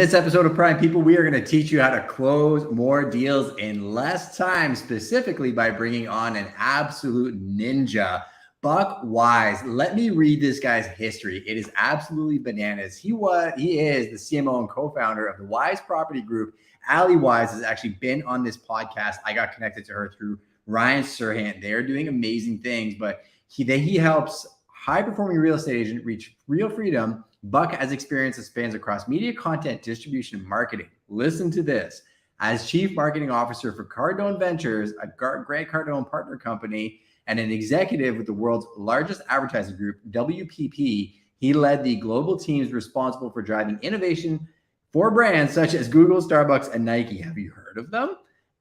this episode of Prime People, we are going to teach you how to close more deals in less time, specifically by bringing on an absolute ninja, Buck Wise. Let me read this guy's history. It is absolutely bananas. He is the CMO and co-founder of the Wise Property Group. Ali Wise has actually been on this podcast. I got connected to her through Ryan Serhant. They're doing amazing things, but he helps high-performing real estate agent reach real freedom. Buck has experience that spans across media, content, distribution, and marketing. Listen to this. As Chief Marketing Officer for Cardone Ventures, a Grant Cardone partner company, and an executive with the world's largest advertising group, WPP, he led the global teams responsible for driving innovation for brands such as Google, Starbucks, and Nike. Have you heard of them?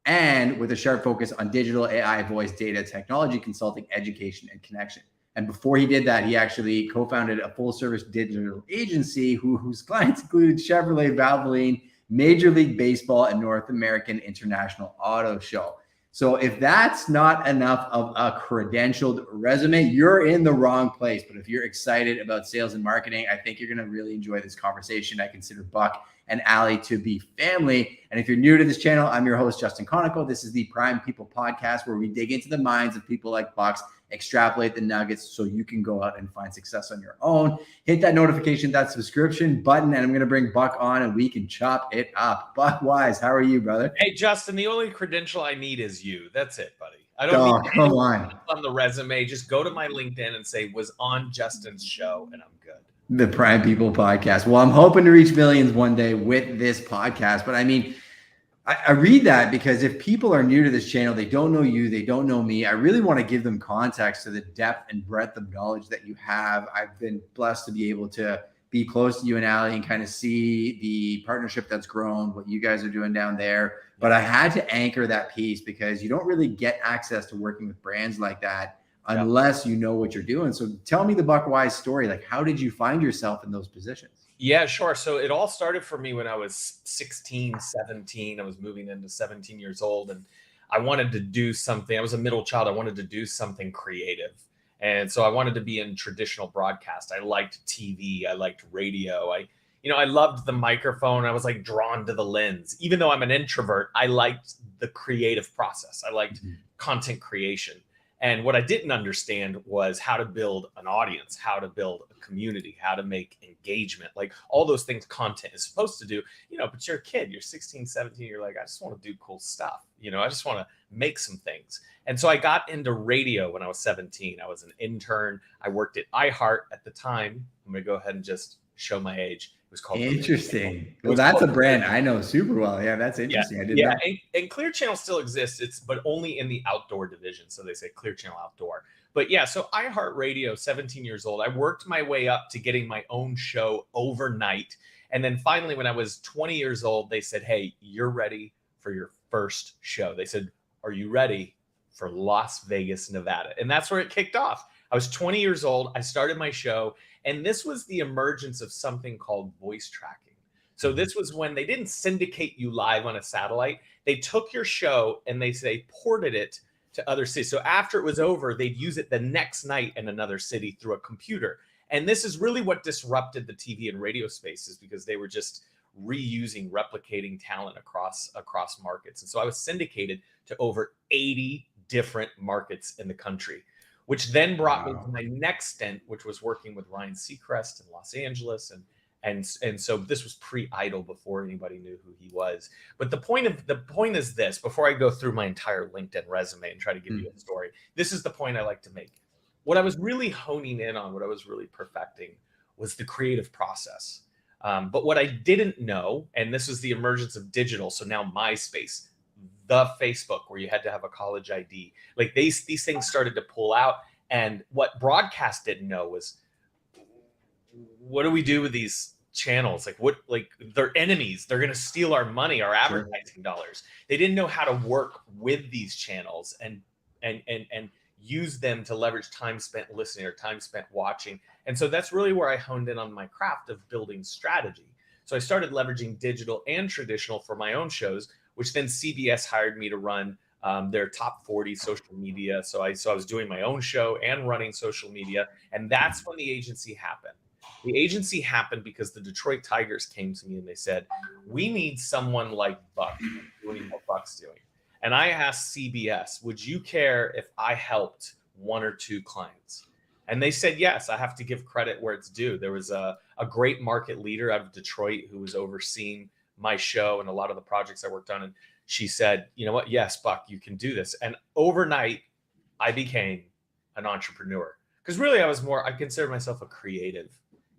And with a sharp focus on digital, AI, voice, data, technology, consulting, education, and connection. And before he did that, he actually co-founded a full-service digital agency whose clients included Chevrolet, Valvoline, Major League Baseball, and North American International Auto Show. So if that's not enough of a credentialed resume, you're in the wrong place. But if you're excited about sales and marketing, I think you're going to really enjoy this conversation. I consider Buck and Ali to be family. And if you're new to this channel, I'm your host, Justin Konikow. This is the Prime People podcast, where we dig into the minds of people like Bucks, extrapolate the nuggets so you can go out and find success on your own. Hit that notification, that subscription button, and I'm going to bring Buck on and we can chop it up. Buck Wise, how are you, brother? Hey, Justin, the only credential I need is you. That's it, buddy. I don't need come on the resume. Just go to my LinkedIn and say, was on Justin's show, and I'm good. The Prime People podcast. Well, I'm hoping to reach millions one day with this podcast, but I mean, I read that because if people are new to this channel, they don't know you, they don't know me. I really want to give them context to the depth and breadth of knowledge that you have. I've been blessed to be able to be close to you and Ali and kind of see the partnership that's grown, what you guys are doing down there. But I had to anchor that piece because you don't really get access to working with brands like that unless you know what you're doing. So tell me the Buck Wise story. Like, how did you find yourself in those positions? Yeah, sure. So it all started for me when I was 16, 17. I was moving into 17 years old, and I wanted to do something. I was a middle child. I wanted to do something creative. And so I wanted to be in traditional broadcast. I liked TV. I liked radio. I loved the microphone. I was like drawn to the lens. Even though I'm an introvert, I liked the creative process. I liked content creation. And what I didn't understand was how to build an audience, how to build a community, how to make engagement, like all those things content is supposed to do, but you're a kid, you're 16, 17, you're like, I just want to do cool stuff. I just want to make some things. And so I got into radio when I was 17. I was an intern. I worked at iHeart at the time. I'm going to go ahead and just show my age. It was called Interesting. Well, that's a brand I know super well. Yeah, that's interesting. I didn't know. And Clear Channel still exists. But only in the outdoor division. So they say Clear Channel Outdoor. But yeah, so iHeartRadio, 17 years old, I worked my way up to getting my own show overnight. And then finally, when I was 20 years old, they said, hey, you're ready for your first show. They said, are you ready for Las Vegas, Nevada? And that's where it kicked off. I was 20 years old. I started my show. And this was the emergence of something called voice tracking. So this was when they didn't syndicate you live on a satellite. They took your show and they ported it to other cities. So after it was over, they'd use it the next night in another city through a computer. And this is really what disrupted the TV and radio spaces, because they were just reusing, replicating talent across markets. And so I was syndicated to over 80 different markets in the country, which then brought me to my next stint, which was working with Ryan Seacrest in Los Angeles. And so this was pre-Idol, before anybody knew who he was. But the point is this, before I go through my entire LinkedIn resume and try to give you a story, this is the point I like to make. What I was really honing in on, what I was really perfecting, was the creative process. But what I didn't know, and this was the emergence of digital, so now MySpace, the Facebook, where you had to have a college ID, like these things started to pull out. And what broadcast didn't know was, what do we do with these channels? Like they're enemies. They're going to steal our money, our advertising dollars. They didn't know how to work with these channels and use them to leverage time spent listening or time spent watching. And so that's really where I honed in on my craft of building strategy. So I started leveraging digital and traditional for my own shows, which then CBS hired me to run their top 40 social media. So I was doing my own show and running social media. And that's when the agency happened. The agency happened because the Detroit Tigers came to me and they said, we need someone like Buck doing what Buck's doing. And I asked CBS, would you care if I helped 1 or 2 clients? And they said, yes. I have to give credit where it's due. There was a great market leader out of Detroit who was overseeing my show and a lot of the projects I worked on. And she said, you know what? Yes, Buck, you can do this. And overnight, I became an entrepreneur. Because really, I consider myself a creative.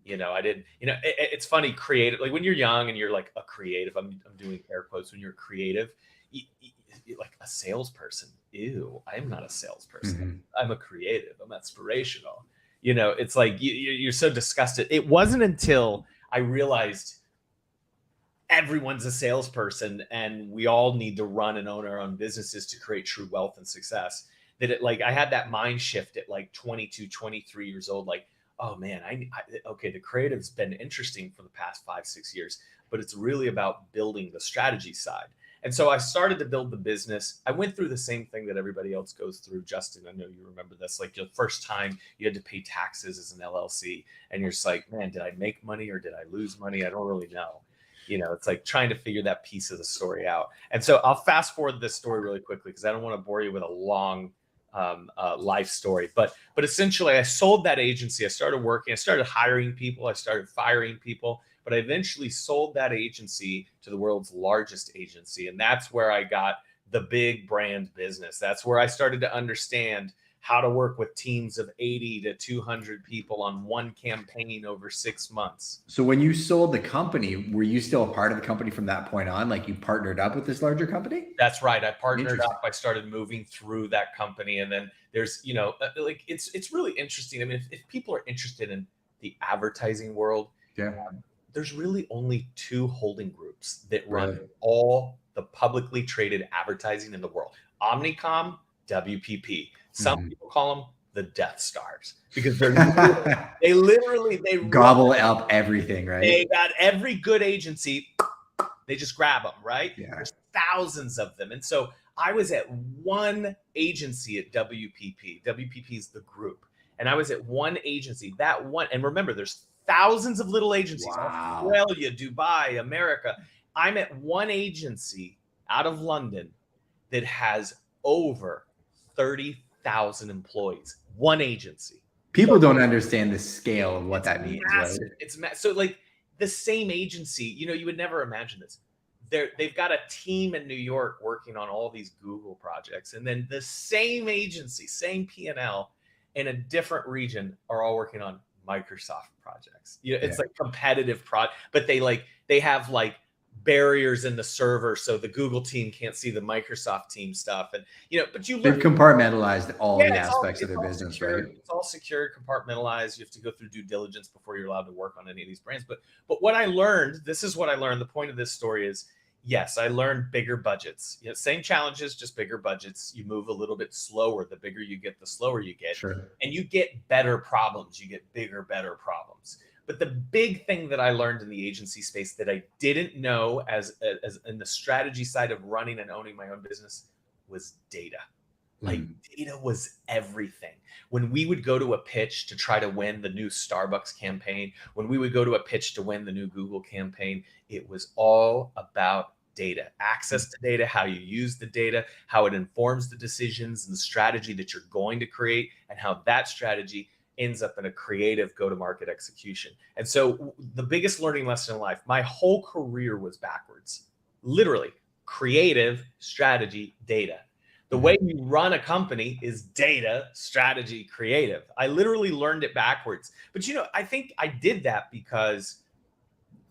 I didn't, it's funny, creative, like when you're young and you're like a creative, I'm doing air quotes, when you're creative, you're like a salesperson. Ew, I'm not a salesperson. Mm-hmm. I'm a creative. I'm aspirational. It's like you're so disgusted. It wasn't until I realized everyone's a salesperson and we all need to run and own our own businesses to create true wealth and success that I had that mind shift at like 22, 23 years old. Like, oh man, okay, the creative's been interesting for the past 5-6 years, but it's really about building the strategy side. And so I started to build the business. I went through the same thing that everybody else goes through. Justin, I know you remember this. Like the first time you had to pay taxes as an LLC and you're just like, man, did I make money or did I lose money? I don't really know. It's like trying to figure that piece of the story out. And so I'll fast forward this story really quickly because I don't want to bore you with a long life story. But essentially I sold that agency. I started working. I started hiring people. I started firing people. But I eventually sold that agency to the world's largest agency. And that's where I got the big brand business. That's where I started to understand how to work with teams of 80 to 200 people on one campaign over 6 months. So when you sold the company, were you still a part of the company from that point on? Like you partnered up with this larger company? That's right. I partnered up. I started moving through that company. And then there's, like it's really interesting. I mean, if people are interested in the advertising world, there's really only 2 holding groups that run all the publicly traded advertising in the world. Omnicom, WPP. Some people call them the Death Stars because they literally gobble up everything, right? They got every good agency. They just grab them, right? Yeah. There's thousands of them. And so I was at one agency at WPP. WPP is the group. And I was at one agency, and remember, there's thousands of little agencies. Wow. Australia, Dubai, America. I'm at one agency out of London that has over 30,000 employees. One agency. People don't understand the scale of what that means, massive. right? It's so like the same agency, you would never imagine this. They've got a team in New York working on all these Google projects. And then the same agency, same P&L in a different region are all working on Microsoft projects. It's like competitive but they have like barriers in the server so the Google team can't see the Microsoft team stuff. And they've compartmentalized all the aspects of their business, secured, right? It's all secure, compartmentalized. You have to go through due diligence before you're allowed to work on any of these brands. But what I learned, this is what I learned. The point of this story is, yes, I learned bigger budgets. Same challenges, just bigger budgets. You move a little bit slower. The bigger you get, the slower you get. Sure. And you get better problems. You get bigger, better problems. But the big thing that I learned in the agency space that I didn't know as in the strategy side of running and owning my own business was data. Like data was everything. When we would go to a pitch to try to win the new Starbucks campaign, when we would go to a pitch to win the new Google campaign, it was all about data, access to data, how you use the data, how it informs the decisions and the strategy that you're going to create, and how that strategy ends up in a creative go-to-market execution. And so the biggest learning lesson in life, my whole career was backwards. Literally, creative, strategy, data. The way you run a company is data, strategy, creative. I literally learned it backwards. But I think I did that because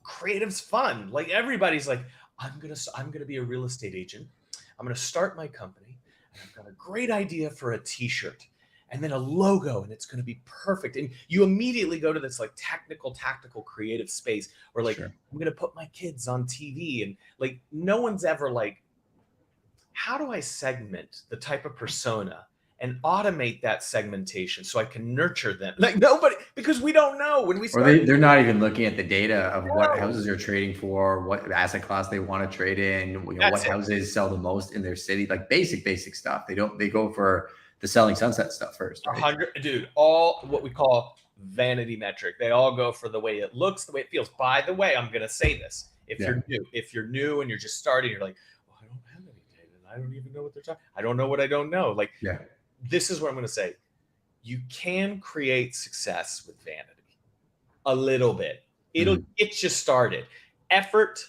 creative's fun. Like everybody's like, I'm gonna be a real estate agent. I'm gonna start my company, and I've got a great idea for a t-shirt. And then a logo, and it's going to be perfect. And you immediately go to this like technical, tactical, creative space where like, I'm going to put my kids on TV. And like, no one's ever like, how do I segment the type of persona and automate that segmentation so I can nurture them? Like nobody, because we don't know when we start. Or they're not even looking at the data of what houses they're trading for, what asset class they want to trade in, what houses sell the most in their city, like basic stuff. They go for the selling sunset stuff first, right? Dude, all what we call Vanity Metric. They all go for the way it looks, the way it feels. By the way, I'm going to say this. If you're new and you're just starting, you're like, well, I don't have any data and I don't even know what they're talking. I don't know what I don't know. Like, this is what I'm going to say. You can create success with vanity a little bit. It'll get you started. Effort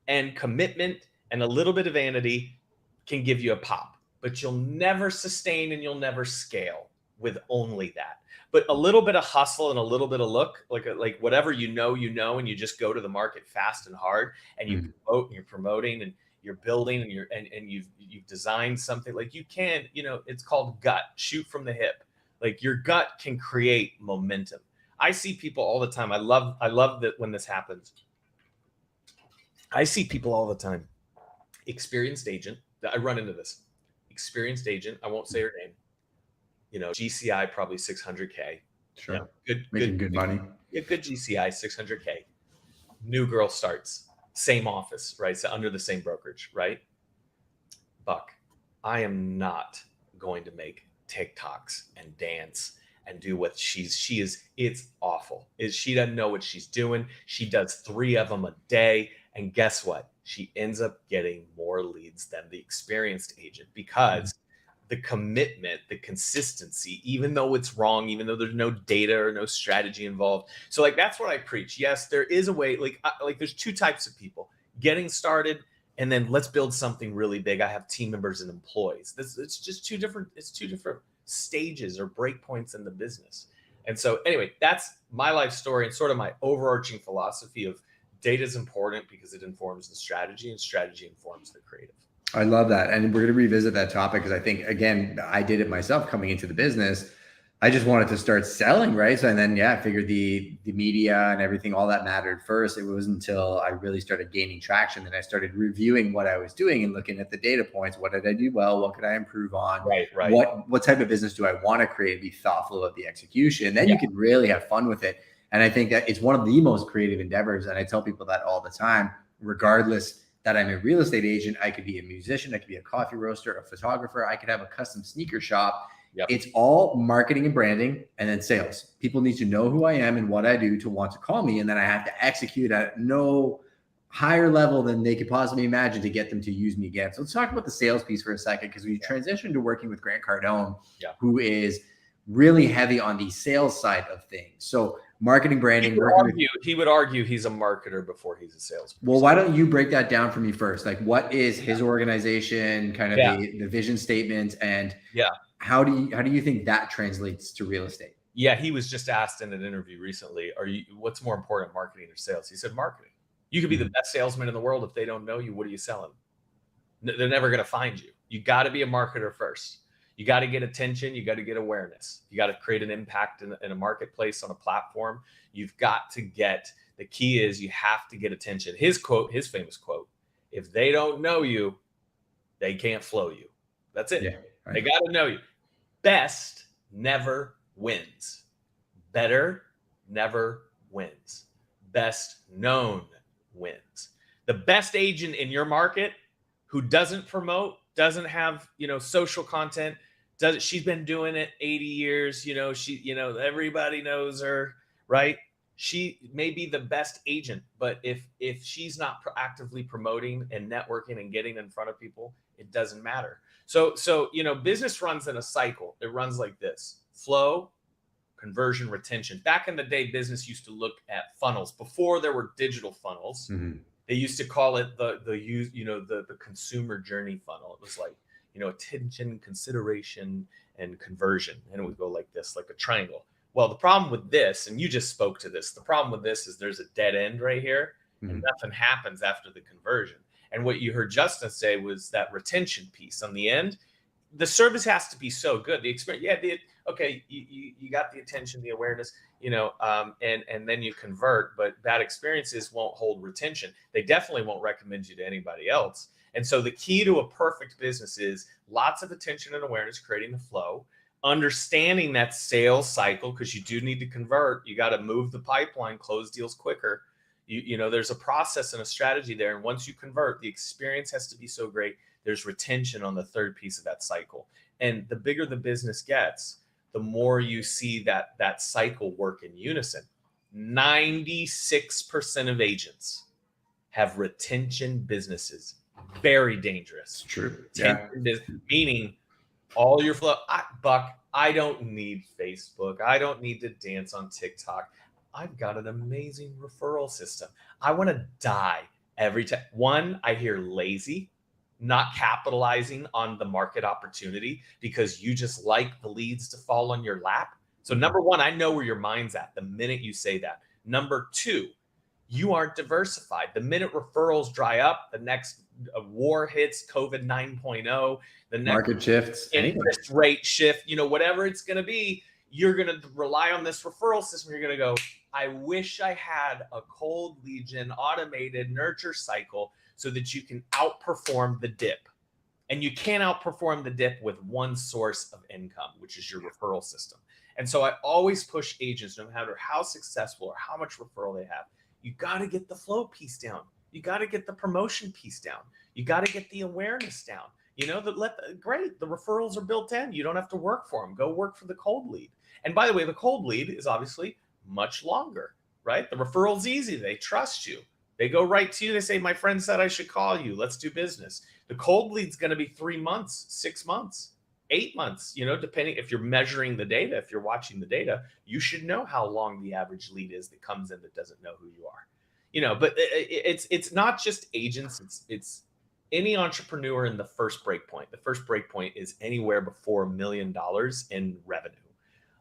and commitment and a little bit of vanity can give you a pop, but you'll never sustain and you'll never scale with only that. But a little bit of hustle and a little bit of look, like whatever you know, and you just go to the market fast and hard, and you promote and you're promoting and you're building and you've designed something. Like you can, it's called gut, shoot from the hip. Like your gut can create momentum. I see people all the time. I love that when this happens. I see people all the time. Experienced agent. I run into this. Experienced agent. I won't say her name. GCI probably 600K. Sure. Good money. Yeah, good GCI 600K. New girl starts. Same office, right? So under the same brokerage, right? Buck, I am not going to make TikToks and dance and do what she is. It's awful. She doesn't know what she's doing. She does 3 of them a day. And guess what? She ends up getting more leads than the experienced agent because the commitment, the consistency, even though it's wrong, even though there's no data or no strategy involved. So like, that's what I preach. Yes, there is a way, like there's 2 types of people: getting started, and then let's build something really big. I have team members and employees. It's just 2 different stages or breakpoints in the business. And so anyway, that's my life story and sort of my overarching philosophy of data is important because it informs the strategy and strategy informs the creative. I love that. And we're going to revisit that topic because I think, again, I did it myself coming into the business. I just wanted to start selling, right? So, and then, I figured the media and everything, all that mattered first. It wasn't until I really started gaining traction that I started reviewing what I was doing and looking at the data points. What did I do well? What could I improve on? Right. What type of business do I want to create? Be thoughtful of the execution. Then you can really have fun with it. And I think that it's one of the most creative endeavors. And I tell people that all the time, regardless that I'm a real estate agent, I could be a musician, I could be a coffee roaster, a photographer, I could have a custom sneaker shop. It's all marketing and branding and then sales. People need to know who I am and what I do to want to call me. And then I have to execute at no higher level than they could possibly imagine to get them to use me again. So let's talk about the sales piece for a second, because we transitioned to working with Grant Cardone, who is really heavy on the sales side of things. So marketing, branding. He would argue he's a marketer before he's a salesperson. Well, why don't you break that down for me first? Like, what is his organization, kind of the vision statement, and how do you think that translates to real estate? Yeah, he was just asked in an interview recently, what's more important, marketing or sales? He said marketing. You could be the best salesman in the world. If they don't know you, what are you selling? They're never going to find you. You got to be a marketer first. You got to get attention. You got to get awareness. You got to create an impact in a marketplace, on a platform. You've got to the key is you have to get attention. His famous quote, if they don't know you, they can't flow you. That's it. Yeah, right. They got to know you. Best never wins. Better never wins. Best known wins. The best agent in your market who doesn't promote, doesn't have, social content, she's been doing it 80 years, everybody knows her, right? She may be the best agent, but if she's not actively promoting and networking and getting in front of people, it doesn't matter. So business runs in a cycle. It runs like this: flow, conversion, retention. Back in the day, business used to look at funnels before there were digital funnels. They used to call it the consumer journey funnel. It was like, attention, consideration, and conversion. And it would go like this, like a triangle. Well, the problem with this, and you just spoke to this, the problem with this is there's a dead end right here, and nothing happens after the conversion. And what you heard Justin say was that retention piece on the end. The service has to be so good. The experience, you got the attention, the awareness, and then you convert, but bad experiences won't hold retention. They definitely won't recommend you to anybody else. And so the key to a perfect business is lots of attention and awareness, creating the flow, understanding that sales cycle, because you do need to convert. You got to move the pipeline, close deals quicker. There's a process and a strategy there. And once you convert, the experience has to be so great. There's retention on the third piece of that cycle. And the bigger the business gets, the more you see that cycle work in unison. 96% of agents have retention businesses. Very dangerous. It's true. Meaning all your flow. Buck, I don't need Facebook. I don't need to dance on TikTok. I've got an amazing referral system. I want to die every time. One, I hear lazy, not capitalizing on the market opportunity because you just like the leads to fall on your lap. So number one, I know where your mind's at the minute you say that. Number two, you aren't diversified. The minute referrals dry up, the next war hits, COVID 9.0, the next market shifts, interest rate shift, whatever it's going to be, you're going to rely on this referral system. You're going to go, I wish I had a cold legion automated nurture cycle so that you can outperform the dip. And you can't outperform the dip with one source of income, which is your referral system. And so I always push agents, no matter how successful or how much referral they have, you got to get the flow piece down. You got to get the promotion piece down. You got to get the awareness down. Great. The referrals are built in. You don't have to work for them. Go work for the cold lead. And by the way, the cold lead is obviously much longer, right? The referral's easy. They trust you. They go right to you. They say, my friend said I should call you. Let's do business. The cold lead's going to be 3 months, 6 months, 8 months, depending if you're measuring the data, if you're watching the data, you should know how long the average lead is that comes in that doesn't know who you are. But it's not just agents. It's any entrepreneur in the first break point. The first break point is anywhere before $1 million in revenue.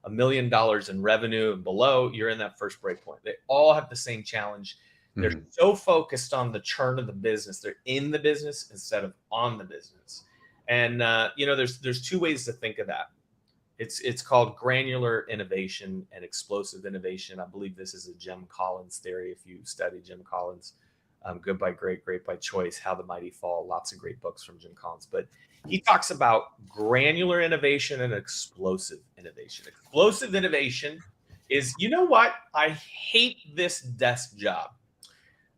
$1 million in revenue and below, you're in that first break point. They all have the same challenge. They're so focused on the churn of the business. They're in the business instead of on the business. And there's two ways to think of that. It's called granular innovation and explosive innovation. I believe this is a Jim Collins theory. If you study Jim Collins, Good by Great, Great by Choice, How the Mighty Fall, lots of great books from Jim Collins. But he talks about granular innovation and explosive innovation. Explosive innovation is, you know what? I hate this desk job.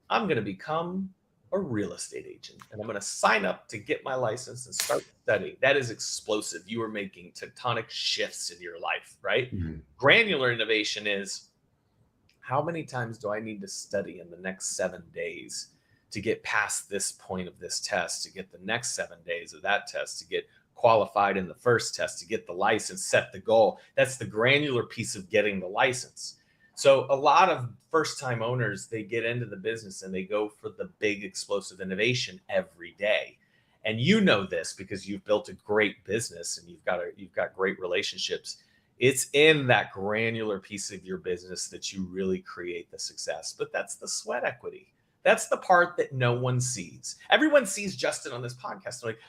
I'm going to become a real estate agent and I'm going to sign up to get my license and start studying. That is explosive. You are making tectonic shifts in your life, right? Granular innovation is, how many times do I need to study in the next 7 days to get past this point of this test, to get the next 7 days of that test, to get qualified in the first test, to get the license, set the goal? That's the granular piece of getting the license. So a lot of first-time owners, they get into the business and they go for the big explosive innovation every day. And you know this because you've built a great business and you've got great relationships. It's in that granular piece of your business that you really create the success. But that's the sweat equity. That's the part that no one sees. Everyone sees Justin on this podcast. They're like,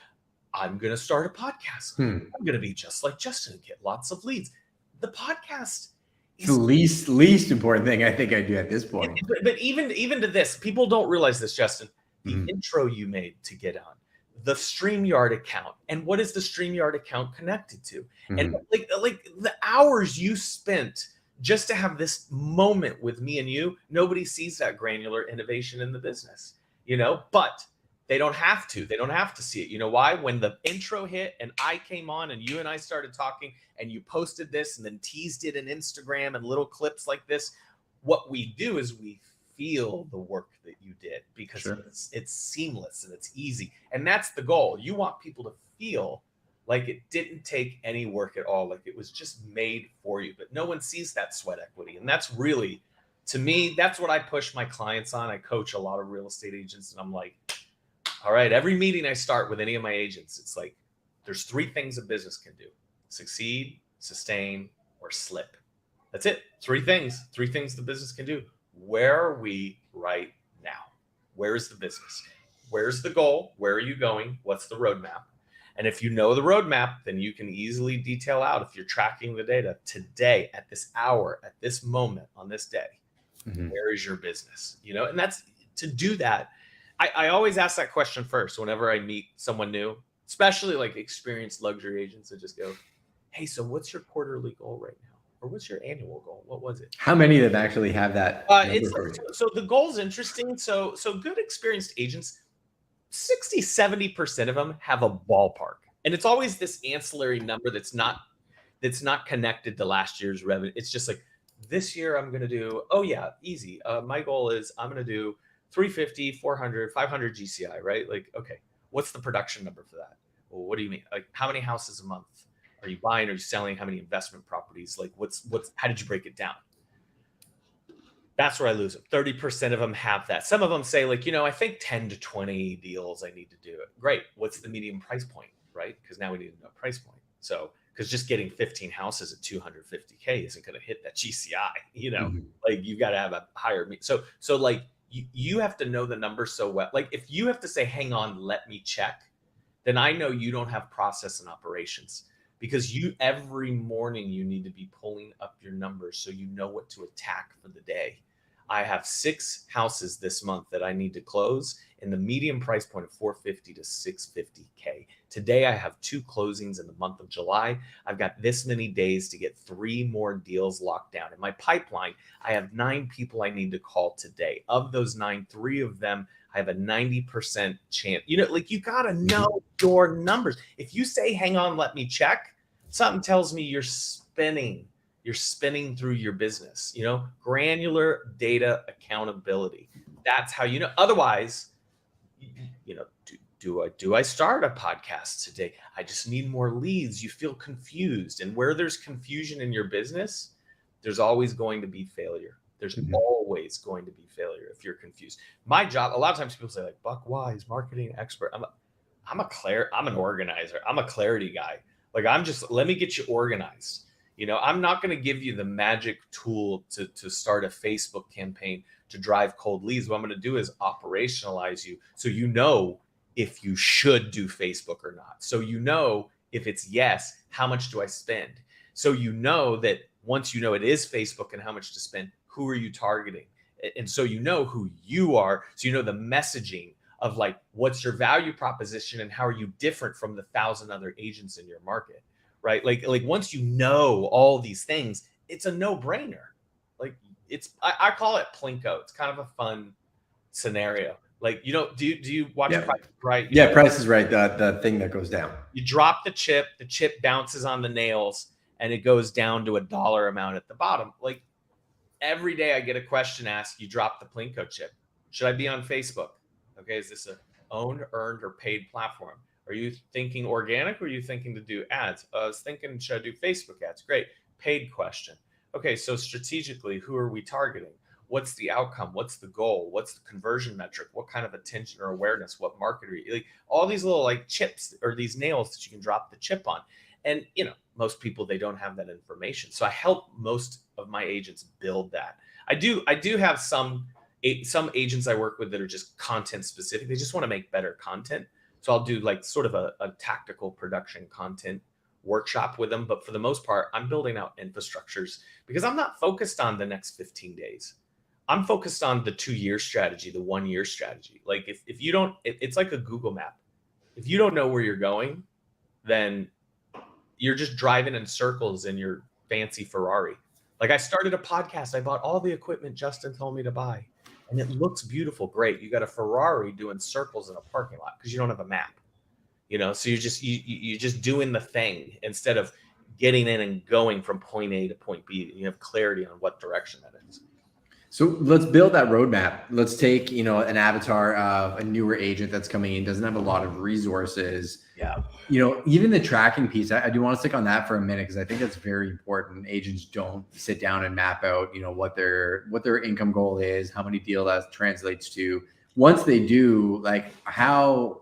I'm going to start a podcast. I'm going to be just like Justin and get lots of leads. The podcast is the least important thing I think I do at this point. But even to this, people don't realize this, Justin. The intro you made to get on, the StreamYard account, and what is the StreamYard account connected to? And like the hours you spent just to have this moment with me and you, nobody sees that granular innovation in the business, but they don't have to. They don't have to see it. You know why? When the intro hit and I came on and you and I started talking and you posted this and then teased it in Instagram and little clips like this, what we do is we feel the work that you did because it's seamless and it's easy. And that's the goal. You want people to feel like it didn't take any work at all, like it was just made for you. But no one sees that sweat equity. And that's really, to me, that's what I push my clients on. I coach a lot of real estate agents and I'm like, all right, every meeting I start with any of my agents, it's like, there's 3 things a business can do: succeed, sustain, or slip. That's it. 3 things the business can do. Where are we right now? Where is the business? Where's the goal? Where are you going? What's the roadmap? And if you know the roadmap, then you can easily detail out, if you're tracking the data today, at this hour, at this moment, on this day, where is your business? And that's to do that. I always ask that question first whenever I meet someone new, especially like experienced luxury agents that just go, hey, so what's your quarterly goal right now? Or what's your annual goal? What was it? How many of them actually have that? So the goal's interesting. So good experienced agents, 60-70% of them have a ballpark. And it's always this ancillary number that's not that's not connected to last year's revenue. It's just like, this year I'm going to do, oh yeah, easy. My goal is I'm going to do 350, 400, 500 GCI, right? Like, okay, what's the production number for that? Well, what do you mean? Like, how many houses a month are you buying? Are you selling? How many investment properties? Like, how did you break it down? That's where I lose them. 30% of them have that. Some of them say, like, I think 10 to 20 deals I need to do it. Great. What's the medium price point, right? Because now we need to know price point. So, because just getting 15 houses at 250K isn't going to hit that GCI, like you got to have a higher. So like you have to know the numbers so well. Like if you have to say, hang on, let me check, then I know you don't have process and operations, because every morning you need to be pulling up your numbers so you know what to attack for the day. I have 6 houses this month that I need to close in the medium price point of 450 to 650K. Today, I have 2 closings in the month of July. I've got this many days to get 3 more deals locked down. In my pipeline, I have 9 people I need to call today. Of those 9, 3 of them, I have a 90% chance. Like you got to know your numbers. If you say, hang on, let me check, something tells me you're spinning through your business, granular data accountability. That's how otherwise, do I start a podcast today? I just need more leads. You feel confused. And where there's confusion in your business, there's always going to be failure. There's always going to be failure if you're confused. My job, a lot of times people say like, Buck Wise, marketing expert. I'm an organizer. I'm a clarity guy. Like let me get you organized. I'm not going to give you the magic tool to start a Facebook campaign to drive cold leads. What I'm going to do is operationalize you so if you should do Facebook or not. So if it's yes, how much do I spend? So that once it is Facebook and how much to spend, who are you targeting? And so who you are, so the messaging of like, what's your value proposition and how are you different from the 1,000 other agents in your market? Right? Like once all these things, it's a no-brainer. Like I call it Plinko. It's kind of a fun scenario. Like, do you watch Price is Right? Price is Right. The thing that goes down. You drop the chip bounces on the nails and it goes down to a dollar amount at the bottom. Like every day I get a question asked, you drop the Plinko chip. Should I be on Facebook? Okay. Is this a owned, earned, or paid platform? Are you thinking organic or are you thinking to do ads? I was thinking, should I do Facebook ads? Great. Paid question. Okay, so strategically, who are we targeting? What's the outcome? What's the goal? What's the conversion metric? What kind of attention or awareness? What market are you? Like all these little like chips or these nails that you can drop the chip on. And most people, they don't have that information. So I help most of my agents build that. I do have some agents I work with that are just content specific. They just want to make better content. So I'll do like sort of a tactical production content workshop with them. But for the most part, I'm building out infrastructures because I'm not focused on the next 15 days. I'm focused on the 2-year strategy, the 1-year strategy. Like if you don't, it's like a Google map. If you don't know where you're going, then you're just driving in circles in your fancy Ferrari. Like I started a podcast. I bought all the equipment Justin told me to buy. And it looks beautiful. Great. You got a Ferrari doing circles in a parking lot because you don't have a map, so you're just doing the thing instead of getting in and going from point A to point B. You have clarity on what direction that is. So let's build that roadmap. Let's take, an avatar of a newer agent that's coming in, doesn't have a lot of resources. Yeah. Even the tracking piece, I do want to stick on that for a minute because I think that's very important. Agents don't sit down and map out, what their income goal is, how many deals that translates to. Once they do, like how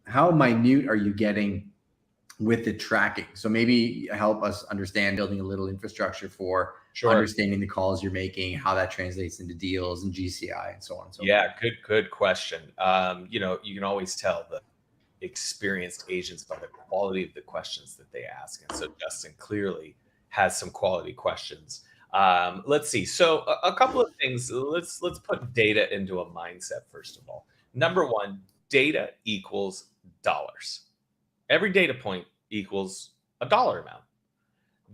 minute are you getting with the tracking? So maybe help us understand building a little infrastructure for understanding the calls you're making, how that translates into deals and GCI and so on and so forth. Good question. You can always tell the experienced agents by the quality of the questions that they ask. And so Justin clearly has some quality questions. Let's see. So a couple of things. Let's put data into a mindset first of all. Number one, data equals dollars. Every data point equals a dollar amount.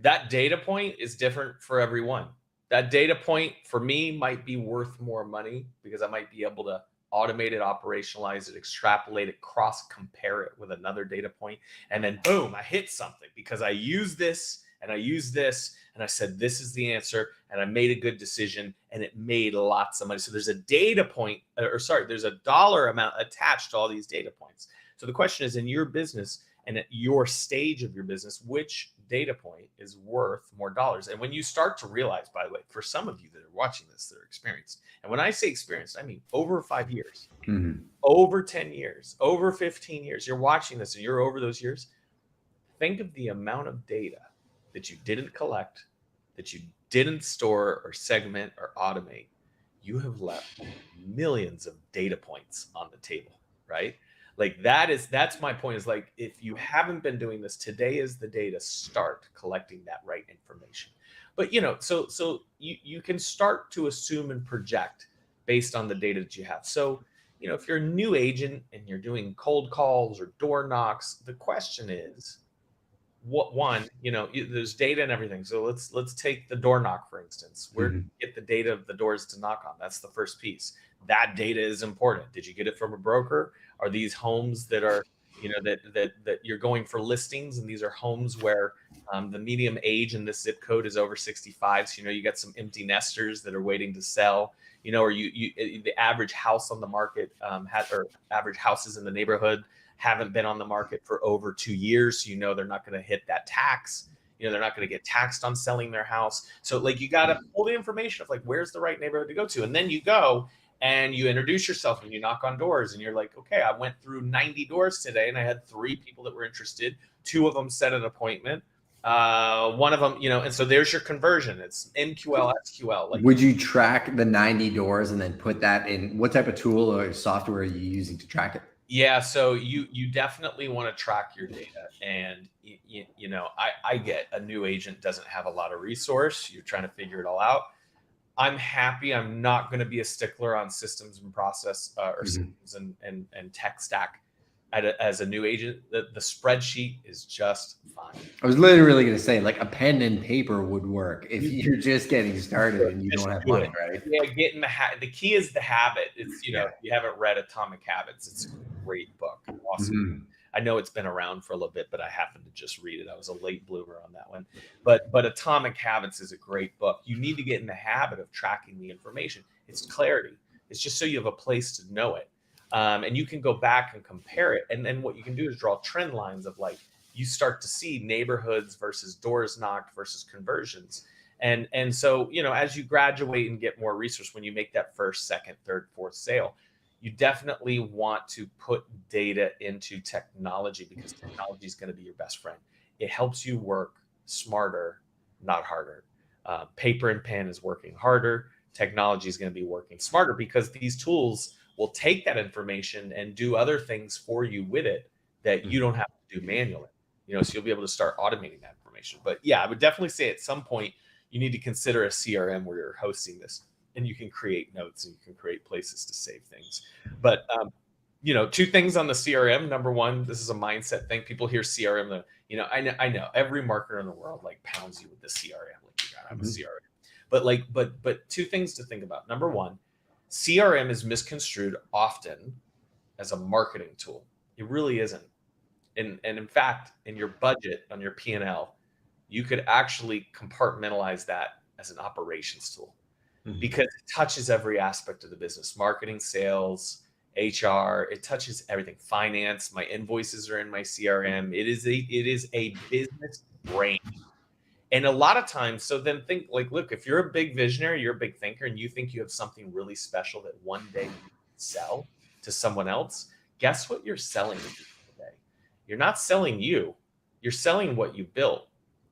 That data point is different for everyone. That data point for me might be worth more money because I might be able to automate it, operationalize it, extrapolate it, cross compare it with another data point. And then boom, I hit something because I use this and I used this, and I said, this is the answer, and I made a good decision, and it made lots of money. So there's a data point, there's a dollar amount attached to all these data points. So the question is, in your business and at your stage of your business, which data point is worth more dollars? And when you start to realize, by the way, for some of you that are watching this, that are experienced, and when I say experienced, I mean over 5 years, over 10 years, over 15 years, you're watching this and you're over those years. Think of the amount of data that you didn't collect, that you didn't store or segment or automate. You have left millions of data points on the table, right? Like that's my point, is like, if you haven't been doing this, today is the day to start collecting that right information. But so you can start to assume and project based on the data that you have. So if you're a new agent and you're doing cold calls or door knocks, the question is, there's data and everything. So let's take the door knock, for instance. Where do you get the data of the doors to knock on? That's the first piece. That data is important. Did you get it from a broker? Are these homes that are, that you're going for listings, and these are homes where the median age in this zip code is over 65? So you got some empty nesters that are waiting to sell. Or the average house on the market or average houses in the neighborhood haven't been on the market for over 2 years. So they're not going to hit that tax. They're not going to get taxed on selling their house. So like, you got to pull the information of like, where's the right neighborhood to go to? And then you go and you introduce yourself and you knock on doors, and you're like, okay, I went through 90 doors today and I had 3 people that were interested. 2 of them set an appointment. One of them, and so there's your conversion. It's MQL, SQL. Like, would you track the 90 doors and then put that in? What type of tool or software are you using to track it? Yeah, so you definitely want to track your data. And I get a new agent doesn't have a lot of resource. You're trying to figure it all out. I'm happy. I'm not going to be a stickler on systems and process or systems and tech stack. As a new agent, the spreadsheet is just fine. I was literally going to say, like, a pen and paper would work if you're just getting started and you don't have money, right? Yeah, get in the key is the habit. It's if you haven't read Atomic Habits, it's a great book. Awesome. I know it's been around for a little bit, but I happened to just read it. I was a late bloomer on that one. But Atomic Habits is a great book. You need to get in the habit of tracking the information. It's clarity. It's just so you have a place to know it. And you can go back and compare it. And then what you can do is draw trend lines of, like, you start to see neighborhoods versus doors knocked versus conversions. And so, as you graduate and get more resource, when you make that first, second, third, fourth sale, you definitely want to put data into technology, because technology is going to be your best friend. It helps you work smarter, not harder. Paper and pen is working harder. Technology is going to be working smarter, because these tools will take that information and do other things for you with it that you don't have to do manually. So you'll be able to start automating that information. But yeah, I would definitely say at some point you need to consider a CRM where you're hosting this, and you can create notes and you can create places to save things. But 2 things on the CRM. Number one, this is a mindset thing. People hear CRM, I know every marketer in the world like pounds you with the CRM, like, you gotta have a CRM. But 2 things to think about. Number one, CRM is misconstrued often as a marketing tool. It really isn't. And in fact, in your budget on your P&L, you could actually compartmentalize that as an operations tool, because it touches every aspect of the business: marketing, sales, HR. It touches everything. Finance. My invoices are in my CRM. It is a business brain. And a lot of times, so then think, like, look, if you're a big visionary, you're a big thinker, and you think you have something really special that one day you can sell to someone else, guess what you're selling today? You're not selling you. You're selling what you built.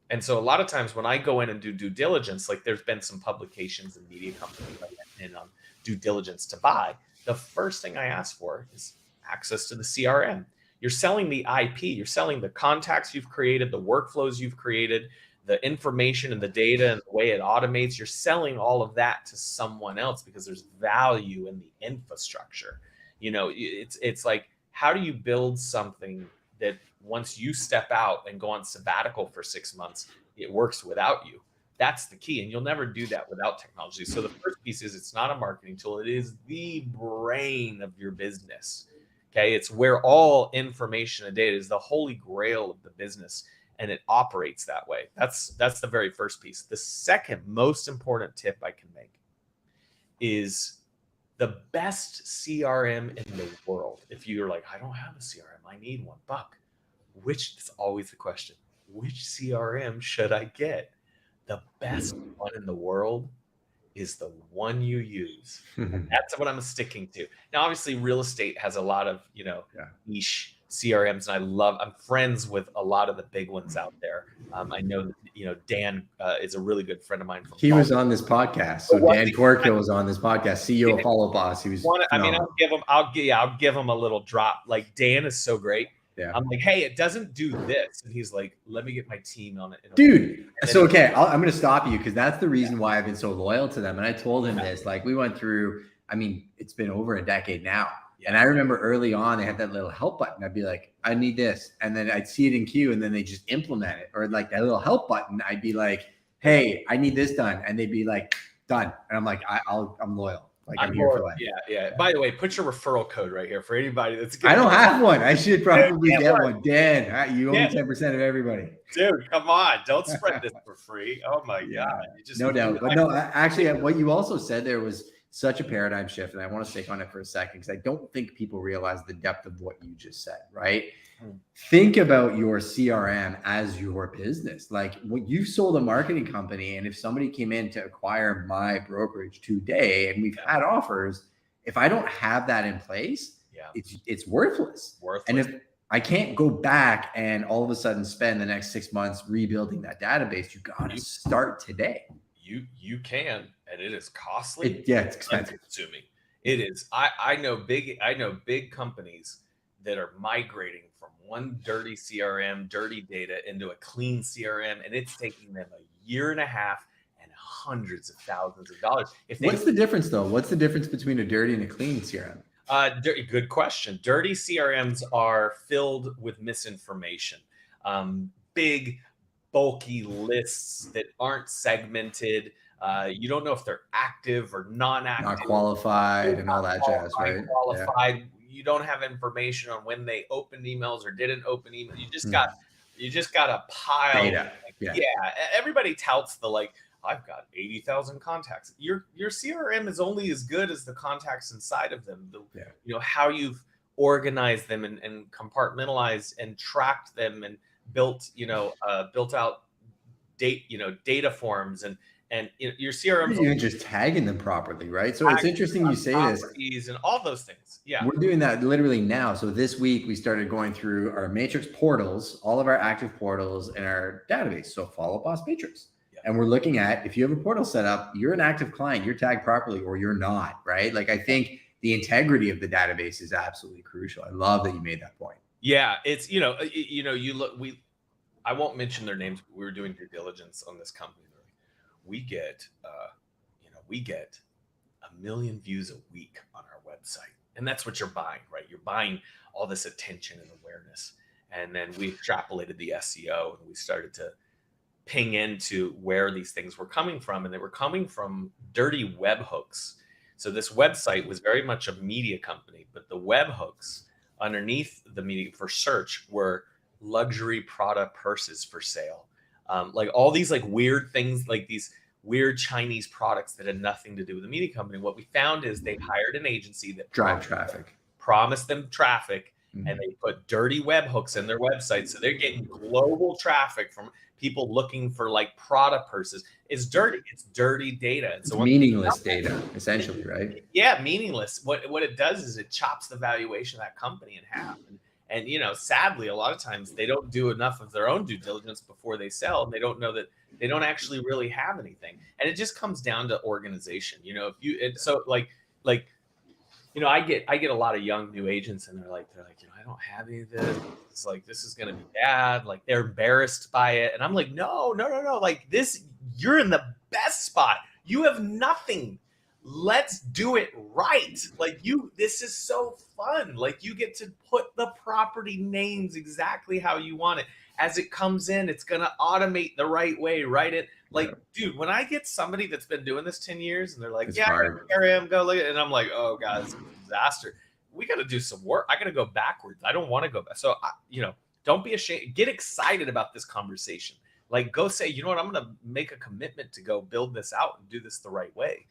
And so a lot of times when I go in and do due diligence, like, there's been some publications and media companies I went in on due diligence to buy, the first thing I ask for is access to the CRM. You're selling the IP. You're selling the contacts you've created, the workflows you've created, the information and the data and the way it automates. You're selling all of that to someone else because there's value in the infrastructure. It's like, how do you build something that once you step out and go on sabbatical for 6 months, it works without you? That's the key. And you'll never do that without technology. So the first piece is, it's not a marketing tool. It is the brain of your business. Okay. It's where all information and data is, the holy grail of the business. and it operates that way. That's the very first piece. The second most important tip I can make is the best CRM in the world. If you're like, I don't have a CRM, I need one. Buck, it's always the question, which CRM should I get? The best one in the world is the one you use. That's what I'm sticking to. Now, obviously, real estate has a lot of, niche CRMs, and I'm friends with a lot of the big ones out there. I know that, Dan is a really good friend of mine. He was on this podcast. So Dan Corkill was on this podcast, CEO of Follow Boss. He was. I'll give him a little drop. Like, Dan is so great. Yeah. I'm like, hey, it doesn't do this. And he's like, let me get my team on it. Dude. So, okay, I'm going to stop you because that's the reason why I've been so loyal to them. And I told him this, like we went through, it's been over a decade now. Yeah. And I remember early on, they had that little help button. I'd be like, I need this. And then I'd see it in queue and then they just implement it. Or like that little help button, I'd be like, hey, I need this done. And they'd be like, done. And I'm like, I'm loyal. Like I'm here for life. Yeah. By the way, put your referral code right here for anybody that's good. I don't have one. I should probably get one. Dan, you owe me 10% of everybody. Dude, come on. Don't spread this for free. Oh my God. No doubt. But no, actually, what you also said there was such a paradigm shift. And I want to stick on it for a second because I don't think people realize the depth of what you just said, right? Think about your CRM as your business. Like when you sold a marketing company, and if somebody came in to acquire my brokerage today, and we've had offers, if I don't have that in place, it's worthless. And if I can't go back and all of a sudden spend the next 6 months rebuilding that database, you got to start today. You can, and it is costly. It's expensive. Consuming. It is. I know big companies that are migrating from one dirty CRM, dirty data into a clean CRM, and it's taking them a year and a half and hundreds of thousands of dollars. What's the difference though? What's the difference between a dirty and a clean CRM? Good question. Dirty CRMs are filled with misinformation, big, bulky lists that aren't segmented. You don't know if they're active or non-active, not qualified, and all that jazz, right? Qualified. Yeah. You don't have information on when they opened emails or didn't open emails. You just got a pile. Data. Everybody touts I've got 80,000 contacts. Your CRM is only as good as the contacts inside of them. How you've organized them and compartmentalized and tracked them and built out data forms and your CRM. You're just tagging them properly, right? So it's interesting you say this. And all those things. Yeah. We're doing that literally now. So this week we started going through our Matrix portals, all of our active portals in our database. So Follow Boss Matrix. Yeah. And we're looking at, if you have a portal set up, you're an active client, you're tagged properly or you're not, right? Like I think the integrity of the database is absolutely crucial. I love that you made that point. Yeah. It's, I won't mention their names, but we were doing due diligence on this company. We get 1 million views a week on our website. And that's what you're buying, right? You're buying all this attention and awareness. And then we extrapolated the SEO and we started to ping into where these things were coming from. And they were coming from dirty webhooks. So this website was very much a media company, but the webhooks underneath the media for search were luxury Prada purses for sale. Like all these weird things, like these weird Chinese products that had nothing to do with the media company. What we found is they hired an agency that promised them traffic, and they put dirty webhooks in their website. So they're getting global traffic from people looking for Prada purses. It's dirty. It's dirty data. And so meaningless data, essentially, right? Yeah, meaningless. What it does is it chops the valuation of that company in half. And sadly, a lot of times they don't do enough of their own due diligence before they sell. And they don't know that they don't actually really have anything. And it just comes down to organization. I get a lot of young new agents, and they're like, I don't have any of this. It's this is going to be bad. They're embarrassed by it. And I'm like, no. This, you're in the best spot. You have nothing. Let's do it right. This is so fun. You get to put the property names exactly how you want it. As it comes in, it's going to automate the right way, right? Dude, when I get somebody that's been doing this 10 years and they're like, here I am, go look at it. And I'm like, oh God, it's a disaster. We got to do some work. I got to go backwards. I don't want to go back. So, Don't be ashamed. Get excited about this conversation. Like, go say, you know what, I'm going to make a commitment to go build this out and do this the right way.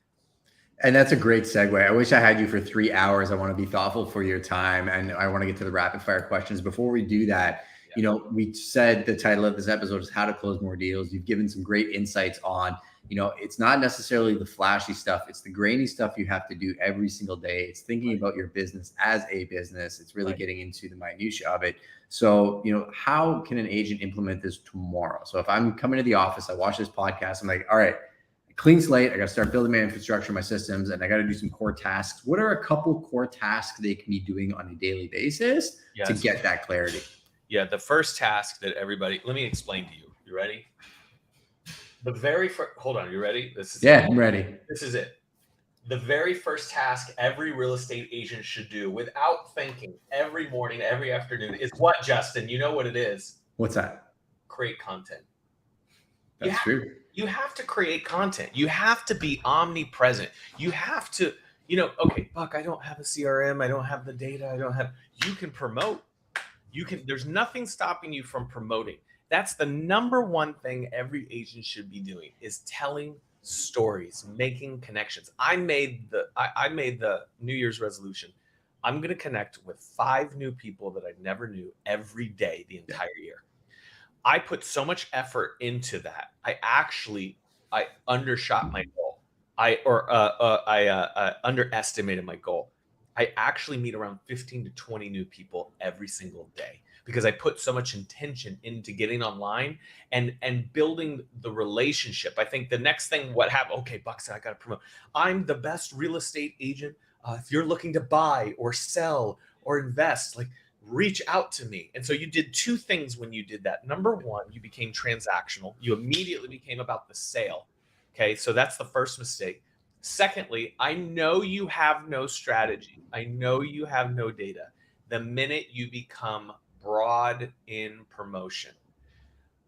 And that's a great segue. I wish I had you for 3 hours. I want to be thoughtful for your time, and I want to get to the rapid fire questions. Before we do that, you know, we said the title of this episode is How to Close More Deals. You've given some great insights on, you know, it's not necessarily the flashy stuff. It's the grainy stuff you have to do every single day. It's thinking about your business as a business. It's really getting into the minutia of it. So, you know, how can an agent implement this tomorrow? So if I'm coming to the office, I watch this podcast, I'm like, all right, clean slate. I got to start building my infrastructure, my systems, and I got to do some core tasks. What are a couple core tasks they can be doing on a daily basis to get that clarity? Yeah. The first task that everybody, let me explain to you. You ready? The very first, hold on. You ready? I'm ready. This is it. The very first task every real estate agent should do without thinking every morning, every afternoon is what, Justin? You know what it is? What's that? Create content. That's true. You have to create content. You have to be omnipresent. You have to, you know, okay, Buck, I don't have a CRM. I don't have the data. You can promote. There's nothing stopping you from promoting. That's the number one thing every agent should be doing is telling stories, making connections. I made the New Year's resolution. I'm going to connect with 5 new people that I never knew every day the entire year. I put so much effort into that. I undershot my goal. I underestimated my goal. I actually meet around 15 to 20 new people every single day because I put so much intention into getting online and building the relationship. I think the next thing, what happened? Okay, Buck said I got to promote. I'm the best real estate agent. If you're looking to buy or sell or invest, like, reach out to me. And so you did 2 things when you did that. Number 1, you became transactional. You immediately became about the sale. Okay. So that's the first mistake. Secondly, I know you have no strategy. I know you have no data. The minute you become broad in promotion,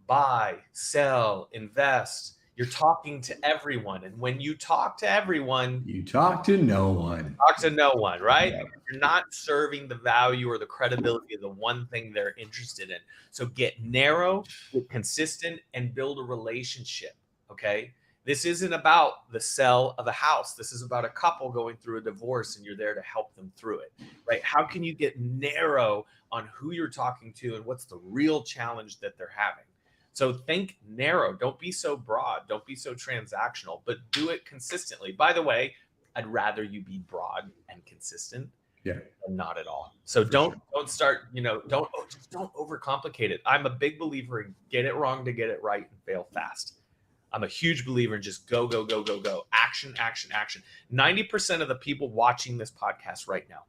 buy, sell, invest, you're talking to everyone. And when you talk to everyone, you talk to no one. Talk to no one, right? Yeah. You're not serving the value or the credibility of the one thing they're interested in. So get narrow, get consistent, and build a relationship. Okay. This isn't about the sell of a house. This is about a couple going through a divorce and you're there to help them through it, right? How can you get narrow on who you're talking to and what's the real challenge that they're having? So think narrow. Don't be so broad. Don't be so transactional, but do it consistently. By the way, I'd rather you be broad and consistent than not at all. So don't start, just don't overcomplicate it. I'm a big believer in get it wrong to get it right and fail fast. I'm a huge believer in just go, go, go, go, go. Action, action, action. 90% of the people watching this podcast right now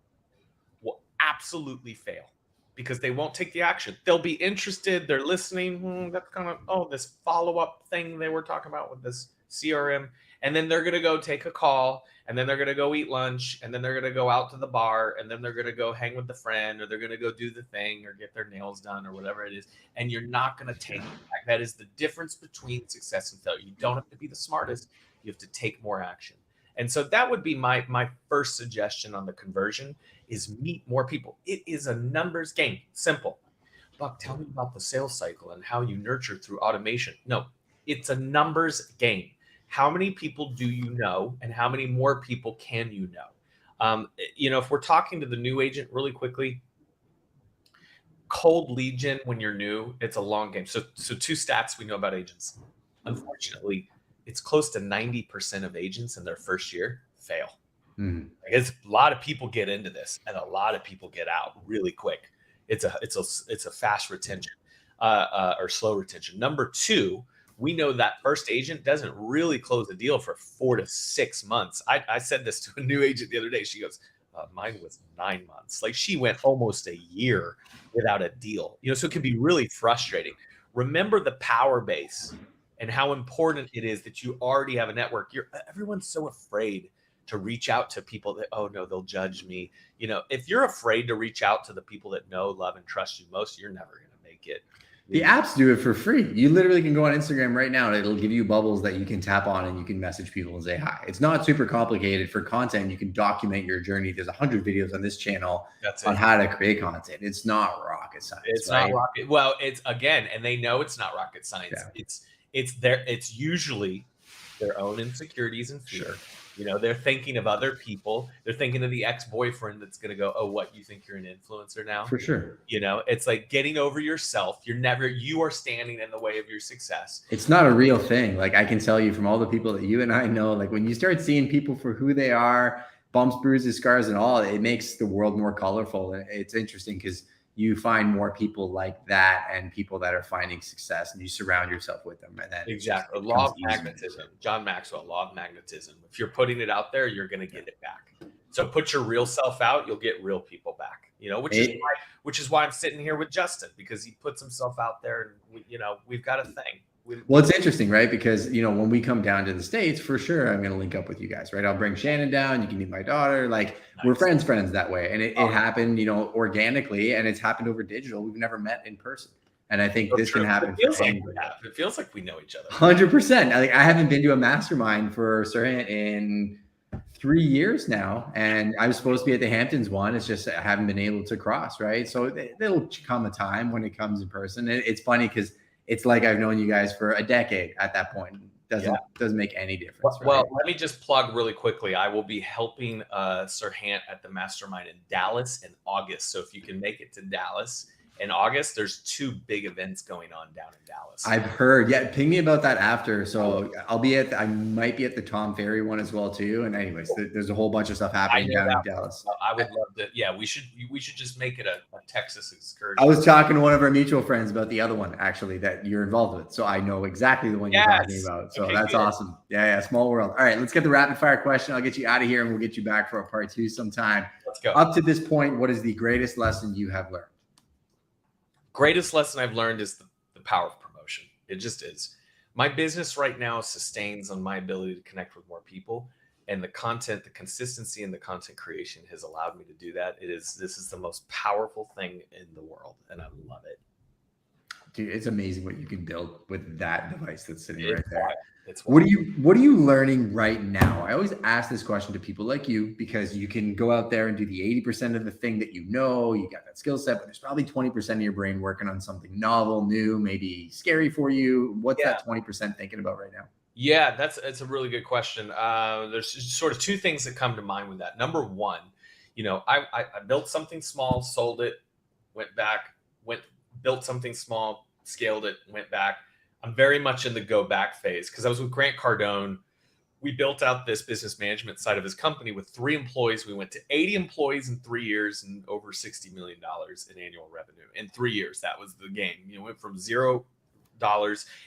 will absolutely fail because they won't take the action. They'll be interested. They're listening. That's kind of, this follow-up thing they were talking about with this CRM. And then they're going to go take a call, and then they're going to go eat lunch, and then they're going to go out to the bar, and then they're going to go hang with the friend, or they're going to go do the thing or get their nails done or whatever it is. And you're not going to take it back. That is the difference between success and failure. You don't have to be the smartest. You have to take more action. And so that would be my first suggestion on the conversion is meet more people. It is a numbers game. Simple. Buck, tell me about the sales cycle and how you nurture through automation. No, it's a numbers game. How many people do you know and how many more people can you know? If we're talking to the new agent really quickly, cold lead gen when you're new, it's a long game. So 2 stats we know about agents. Unfortunately, it's close to 90% of agents in their first year fail. It's a lot of people get into this and a lot of people get out really quick. It's a fast retention or slow retention. Number 2, we know that first agent doesn't really close a deal for 4 to 6 months. I said this to a new agent the other day. She goes, mine was 9 months. Like she went almost a year without a deal. So it can be really frustrating. Remember the power base and how important it is that you already have a network. Everyone's so afraid to reach out to people that, oh no, they'll judge me. If you're afraid to reach out to the people that know, love, and trust you most, you're never going to make it. The apps do it for free. You literally can go on Instagram right now and it'll give you bubbles that you can tap on and you can message people and say hi. It's not super complicated for content. You can document your journey. There's 100 videos on this channel on how to create content. It's not rocket science. It's not rocket. Well, it's again, and they know it's not rocket science. Yeah. It's usually their own insecurities and fear. Sure. You know, they're thinking of other people. They're thinking of the ex-boyfriend that's going to go, oh, what, you think you're an influencer now? For sure. You know, it's like getting over yourself. You are standing in the way of your success. It's not a real thing. Like I can tell you from all the people that you and I know, like when you start seeing people for who they are, bumps, bruises, scars, and all, it makes the world more colorful. And it's interesting because you find more people like that and people that are finding success, and you surround yourself with them. And then exactly. Law of Magnetism, John Maxwell, Law of Magnetism. If you're putting it out there, you're going to get it back. So put your real self out, you'll get real people back, you know, which is why I'm sitting here with Justin, because he puts himself out there and we've got a thing. Well, it's interesting, right? Because, when we come down to the States, for sure, I'm going to link up with you guys, right? I'll bring Shannon down. You can meet my daughter. Like nice. We're friends that way. And it happened, organically, and it's happened over digital. We've never met in person. And I think this can happen. It feels like we know each other. 100%. I haven't been to a mastermind for Sirhan in 3 years now. And I was supposed to be at the Hamptons one. It's just I haven't been able to cross, right? So there'll come a time when it comes in person. It's funny because it's like I've known you guys for a decade at that point. Doesn't make any difference. Well, let me just plug really quickly. I will be helping Sirhan at the Mastermind in Dallas in August. So if you can make it to Dallas in August, there's 2 big events going on down in Dallas. I've heard. Yeah, ping me about that after. So I might be at the Tom Ferry one as well too. And anyways, there's a whole bunch of stuff happening down in Dallas. I would love to. Yeah, we should just make it a Texas excursion. I was talking to one of our mutual friends about the other one actually that you're involved with. So I know exactly the one you're talking about. So that's awesome. Yeah, small world. All right, let's get the rapid fire question. I'll get you out of here and we'll get you back for a part 2 sometime. Let's go. Up to this point, what is the greatest lesson you have learned? Greatest lesson I've learned is the power of promotion. It just is. My business right now sustains on my ability to connect with more people, and the consistency in the content creation has allowed me to do that. This is the most powerful thing in the world, and I love it. Dude, it's amazing what you can build with that device that's sitting right there. It's what are you learning right now? I always ask this question to people like you because you can go out there and do the 80% of the thing that you got that skill set, but there's probably 20% of your brain working on something novel, new, maybe scary for you. What's that 20% thinking about right now? Yeah, it's a really good question. There's sort of 2 things that come to mind with that. Number one, I built something small, sold it, went back, built something small, scaled it, went back. I'm very much in the go back phase because I was with Grant Cardone. We built out this business management side of his company with 3 employees. We went to 80 employees in 3 years and over $60 million in annual revenue in 3 years. That was the game. Went from $0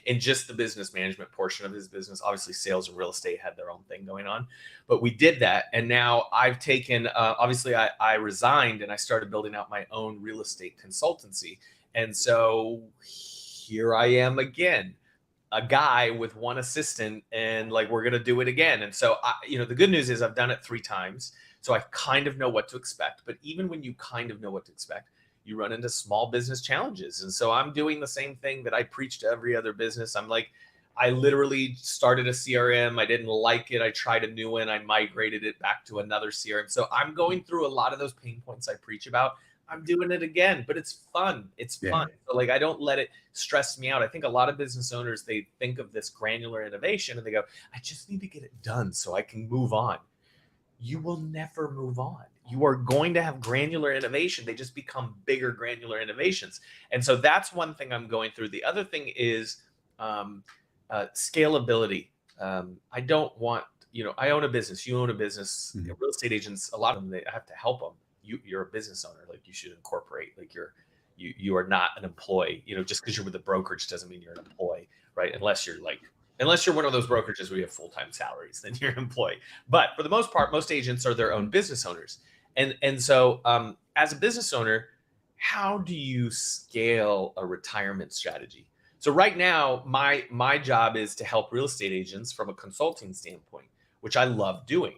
in just the business management portion of his business. Obviously, sales and real estate had their own thing going on, but we did that. And now I've taken, obviously I resigned and I started building out my own real estate consultancy. And so here I am again, a guy with 1 assistant, and we're going to do it again. And so, the good news is I've done it 3 times. So I kind of know what to expect. But even when you kind of know what to expect, you run into small business challenges. And so I'm doing the same thing that I preach to every other business. I literally started a CRM. I didn't like it. I tried a new one. I migrated it back to another CRM. So I'm going through a lot of those pain points I preach about. I'm doing it again, but it's fun. It's fun. So I don't let it stress me out. I think a lot of business owners, they think of this granular innovation and they go, I just need to get it done so I can move on. You will never move on. You are going to have granular innovation. They just become bigger granular innovations. And so that's one thing I'm going through. The other thing is scalability. I don't want, I own a business. You own a business. Mm-hmm. Real estate agents, a lot of them, they have to help them. You're a business owner, you should incorporate, you are not an employee, just because you're with a brokerage doesn't mean you're an employee, right? Unless you're one of those brokerages where you have full-time salaries, then you're an employee. But for the most part, most agents are their own business owners. And so as a business owner, how do you scale a retirement strategy? So right now, my job is to help real estate agents from a consulting standpoint, which I love doing.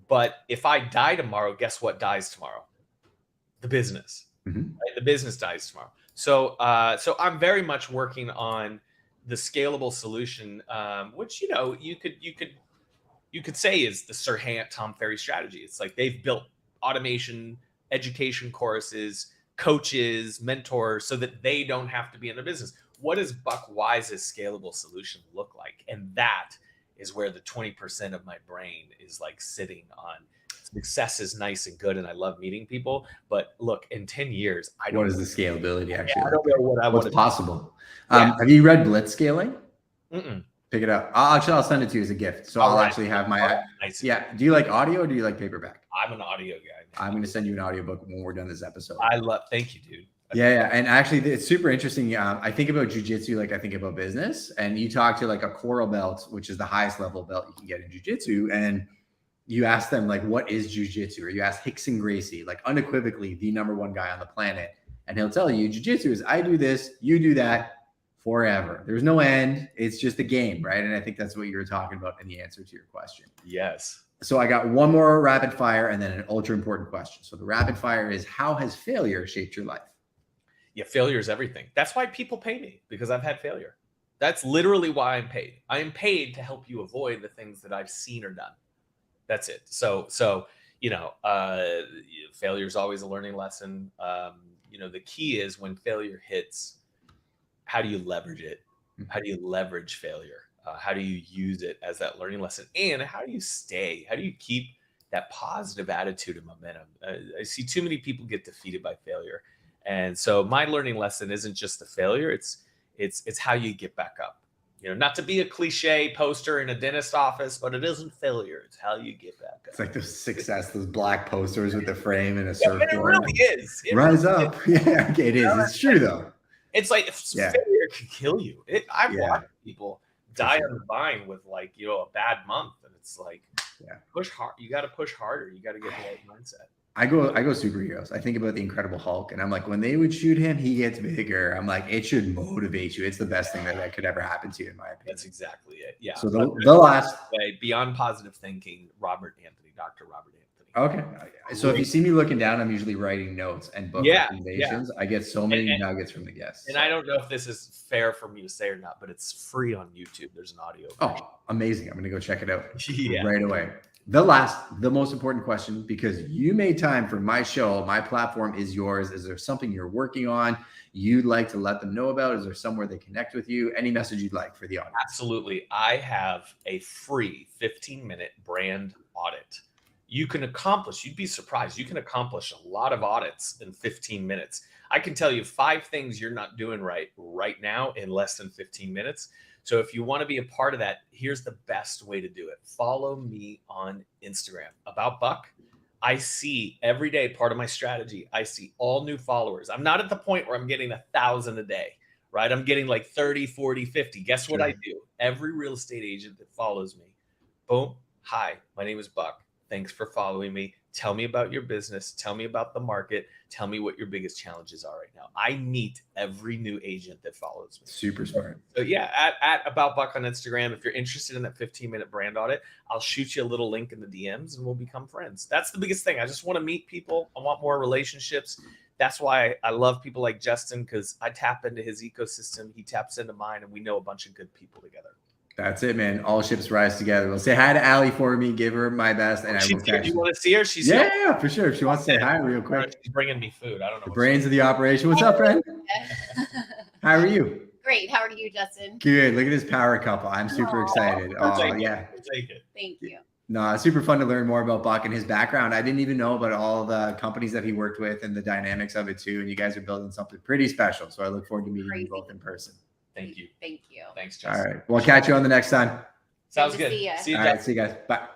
But if I die tomorrow, guess what dies tomorrow? The business. Right? The business dies tomorrow. So, so I'm very much working on the scalable solution, which, you know, you could say is the Sir Tom Ferry strategy. It's like they've built automation, education courses, coaches, mentors, so that they don't have to be in the business. What does Buck Wise's scalable solution look like? And that is where the 20% of my brain is like sitting on. Success is nice and good, and I love meeting people. But look, in 10 years, what is the scalability actually? I don't know what I want to do. Possible. Have you read Blitz Scaling? Mm-mm. Pick it up. I'll send it to you as a gift. So I'll actually have my, yeah. Do you like audio or do you like paperback? I'm an audio guy. I'm going to send you an audiobook when we're done this episode. Thank you, dude. Yeah. And actually it's super interesting. I think about jujitsu like I think about business, and you talk to like a coral belt, which is the highest level belt you can get in jujitsu. And you ask them like, what is jujitsu? Or you ask Rickson Gracie, like unequivocally the #1 guy on the planet. And he'll tell you jujitsu is I do this, you do that forever. There's no end. It's just a game, right? And I think that's what you were talking about in the answer to your question. Yes. So I got one more rapid fire and then an ultra important question. So the rapid fire is, how has failure shaped your life? Yeah, failure is everything. That's why people pay me, because I've had failure. That's literally why I'm paid. I am paid to help you avoid the things that I've seen or done. That's it. So you know, failure is always a learning lesson. You know, the key is when failure hits, how do you leverage it? How do you leverage failure? How do you use it as that learning lesson? And how do you stay? How do you keep that positive attitude and momentum? I see too many people get defeated by failure. And so my learning lesson isn't just the failure. It's how you get back up. You know, not to be a cliche poster in a dentist office, but it isn't failure. It's how you get back up. It's like those black posters with the frame and a surfboard. It really is. Rise up. Yeah, okay, it is. It's true though. It's like failure could kill you. I've watched people die on the vine with like, you know, a bad month, and it's like, push hard. You got to push harder. You got to get the right mindset. I go superheroes. I think about the Incredible Hulk, and I'm like, when they would shoot him, he gets bigger. I'm like, it should motivate you. It's the best thing that could ever happen to you, in my opinion. That's exactly it. Yeah. So the last way, beyond positive thinking, Dr. Robert Anthony. Okay. So if you see me looking down, I'm usually writing notes and book recommendations. I get so many nuggets from the guests. And I don't know if this is fair for me to say or not, but it's free on YouTube. There's an audio version. Oh, amazing. I'm going to go check it out right away. The most important question, because you made time for my show, my platform is yours. Is there something you're working on you'd like to let them know about? Is there somewhere they connect with you? Any message you'd like for the audience? Absolutely. I have a free 15-minute brand audit. You can accomplish, you'd be surprised, you can accomplish a lot of audits in 15 minutes. I can tell you 5 things you're not doing right now in less than 15 minutes. So if you want to be a part of that, here's the best way to do it. Follow me on Instagram. About Buck, I see every day, part of my strategy, I see all new followers. I'm not at the point where I'm getting 1,000 a day, right? I'm getting like 30, 40, 50. Guess what I do? Every real estate agent that follows me, boom, hi, my name is Buck. Thanks for following me. Tell me about your business. Tell me about the market. Tell me what your biggest challenges are right now. I meet every new agent that follows me. Super smart. So yeah, at About Buck on Instagram. If you're interested in that 15-minute brand audit, I'll shoot you a little link in the DMs and we'll become friends. That's the biggest thing. I just want to meet people. I want more relationships. That's why I love people like Justin, because I tap into his ecosystem. He taps into mine, and we know a bunch of good people together. That's it, man. All ships rise together. Well, say hi to Allie for me. Give her my best. And she's good. You want to see her? She's yeah, for sure. If she wants to say hi real quick. She's bringing me food. I don't know. The brains of the operation. What's up, friend? How are you? Great. How are you, Justin? Good. Look at this power couple. I'm super excited. Take it. Thank you. No, it's super fun to learn more about Buck and his background. I didn't even know about all the companies that he worked with and the dynamics of it too. And you guys are building something pretty special. So I look forward to meeting you both in person. Thank you. Thank you. Thanks, Justin. All right. We'll catch you on the next time. Sounds good. See you. See you, all right. See you guys. Bye.